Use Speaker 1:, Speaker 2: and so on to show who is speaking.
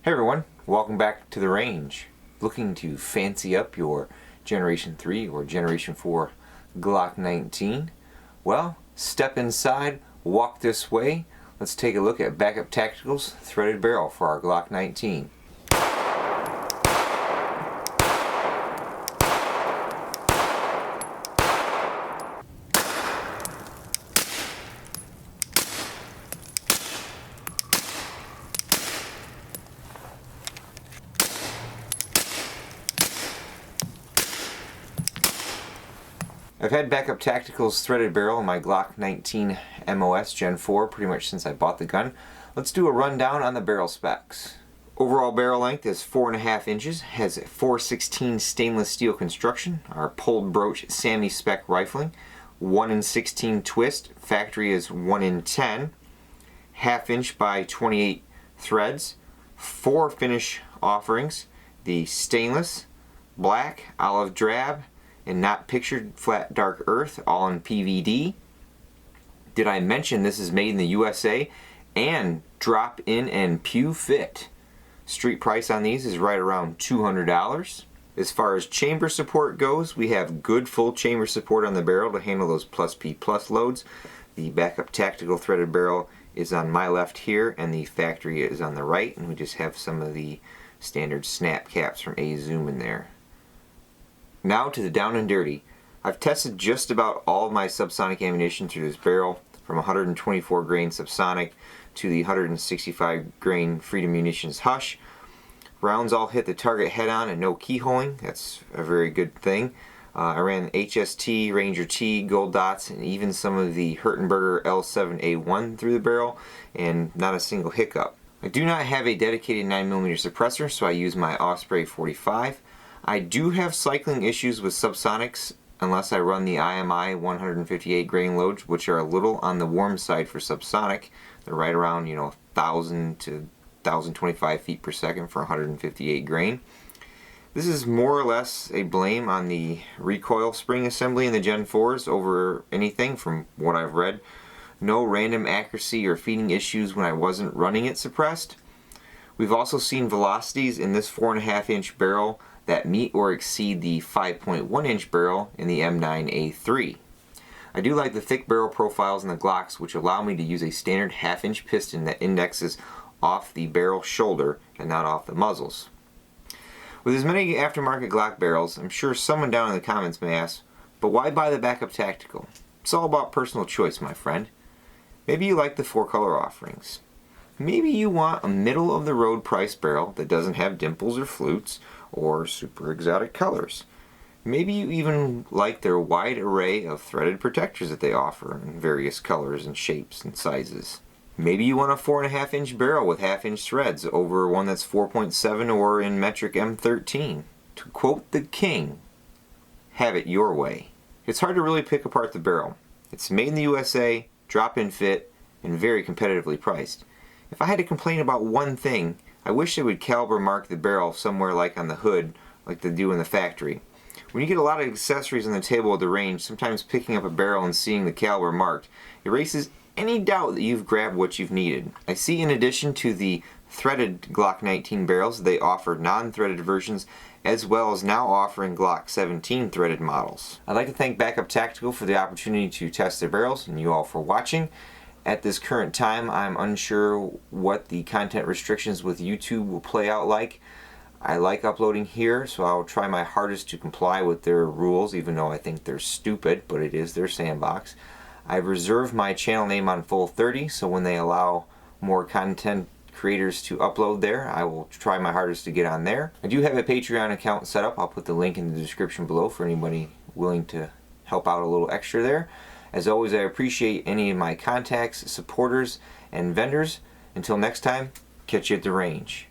Speaker 1: Hey everyone, welcome back to the range. Looking to fancy up your Generation 3 or Generation 4 Glock 19? Well, step inside, walk this way. Let's take a look at Backup Tactical's threaded barrel for our Glock 19. I've had Backup Tactical's threaded barrel in my Glock 19 MOS Gen 4 pretty much since I bought the gun. Let's do a rundown on the barrel specs. Overall barrel length is 4.5 inches, has a 416 stainless steel construction, our pulled broach SAMI spec rifling, 1 in 16 twist, factory is 1 in 10, half inch by 28 threads, 4 finish offerings, the stainless, black, olive drab, and not pictured flat dark earth, all in PVD. Did I mention this is made in the USA and drop in and pew fit? Street price on these is right around $200. As far as chamber support goes, we have good full chamber support on the barrel to handle those +P+ loads. The Backup Tactical threaded barrel is on my left here and the factory is on the right, and we just have some of the standard snap caps from A-Zoom in there. Now to the down and dirty. I've tested just about all of my subsonic ammunition through this barrel, from 124 grain subsonic to the 165 grain Freedom Munitions Hush. Rounds all hit the target head on and no keyholing. That's a very good thing. I ran HST, Ranger T, Gold Dots, and even some of the Hertenberger L7A1 through the barrel, and not a single hiccup. I do not have a dedicated 9mm suppressor, so I use my Osprey 45. I do have cycling issues with subsonics unless I run the IMI 158 grain loads, which are a little on the warm side for subsonic. They're right around 1,000 to 1,025 feet per second for 158 grain. This is more or less a blame on the recoil spring assembly in the Gen 4s over anything from what I've read. No random accuracy or feeding issues when I wasn't running it suppressed. We've also seen velocities in this 4.5 inch barrel that meet or exceed the 5.1 inch barrel in the M9A3. I do like the thick barrel profiles in the Glocks, which allow me to use a standard 1/2 inch piston that indexes off the barrel shoulder and not off the muzzles. With as many aftermarket Glock barrels, I'm sure someone down in the comments may ask, but why buy the Backup Tactical? It's all about personal choice, my friend. Maybe you like the 4 color offerings. Maybe you want a middle of the road price barrel that doesn't have dimples or flutes or super exotic colors. Maybe you even like their wide array of threaded protectors that they offer in various colors and shapes and sizes. Maybe you want a 4.5 inch barrel with 1/2 inch threads over one that's 4.7 or in metric M13. To quote the king, have it your way. It's hard to really pick apart the barrel. It's made in the USA, drop-in fit, and very competitively priced. If I had to complain about one thing, I wish they would caliber mark the barrel somewhere like on the hood, like they do in the factory. When you get a lot of accessories on the table at the range, sometimes picking up a barrel and seeing the caliber marked erases any doubt that you've grabbed what you've needed. I see in addition to the threaded Glock 19 barrels, they offer non-threaded versions, as well as now offering Glock 17 threaded models. I'd like to thank Backup Tactical for the opportunity to test their barrels, and you all for watching. At this current time, I'm unsure what the content restrictions with YouTube will play out like. I like uploading here, so I'll try my hardest to comply with their rules, even though I think they're stupid, but it is their sandbox. I've reserved my channel name on Full30, so when they allow more content creators to upload there, I will try my hardest to get on there. I do have a Patreon account set up. I'll put the link in the description below for anybody willing to help out a little extra there. As always, I appreciate any of my contacts, supporters, and vendors. Until next time, catch you at the range.